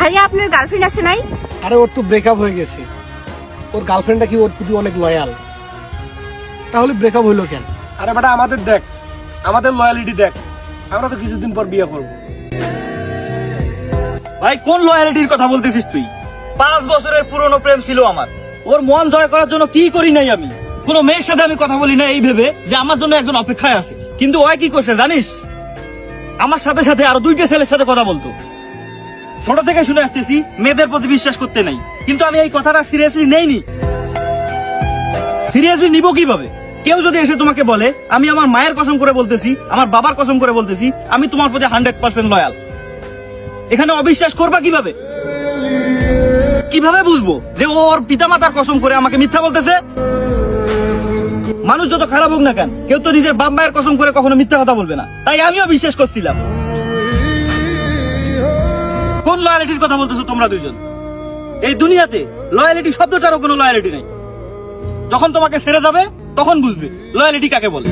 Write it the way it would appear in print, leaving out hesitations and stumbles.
ভাইয়া আপনার গার্লফ্রেন্ড আসে নাই? আরে ওর তো ব্রেকআপ হয়ে গেছে। ওর গার্লফ্রেন্ডটা কি ওর প্রতি অনেক লয়াল, তাহলে ব্রেকআপ হইলো কেন? আরে বেটা আমাদের দেখ, আমাদের লয়ালিটি দেখ, আমরা তো কিছুদিন পর বিয়ে করব। ভাই কোন লয়ালিটির কথা বলতেছিস তুই? 5 বছরের পুরনো প্রেম ছিল আমার, ওর মন জয় করার জন্য কি করি নাই আমি? কোনো মেয়ের সাথে আমি কথা বলি না এই ভেবে যে আমার জন্য একজন অপেক্ষায় আছে, কিন্তু ওই কি করছে জানিস? আমার সাথে সাথে আরো 2টা ছেলের সাথে কথা বলতো। ছোট থেকে শুনে আসতেছি মেয়েদের প্রতি বিশ্বাস করতে নাই, কিন্তু আমি এই কথাটা সিরিয়াসলি নেইনি। সিরিয়াসলি নিব কিভাবে? কেউ যদি এসে তোমাকে বলে আমি আমার মায়ের কসম করে বলতেছি, আমার বাবার কসম করে বলতেছি আমি তোমার প্রতি 100% লয়াল, এখানে অবিশ্বাস করবা কিভাবে? কিভাবে বুঝবো যে ওর পিতামাতার কসম করে আমাকে মিথ্যা বলতেছে? মানুষ যত খারাপ হোক না কেন, কেউ তো নিজের বাপ মায়ের কসম করে কখনো মিথ্যা কথা বলবে না, তাই আমিও বিশ্বাস করছিলাম। কোন লয়ালিটির কথা বলতেছো তোমরা দুইজন? এই দুনিয়াতে লয়ালিটি শব্দটারও কোনো লয়ালিটি নাই। যখন তোমাকে ছেড়ে যাবে তখন বুঝবে লয়ালিটি কাকে বলে।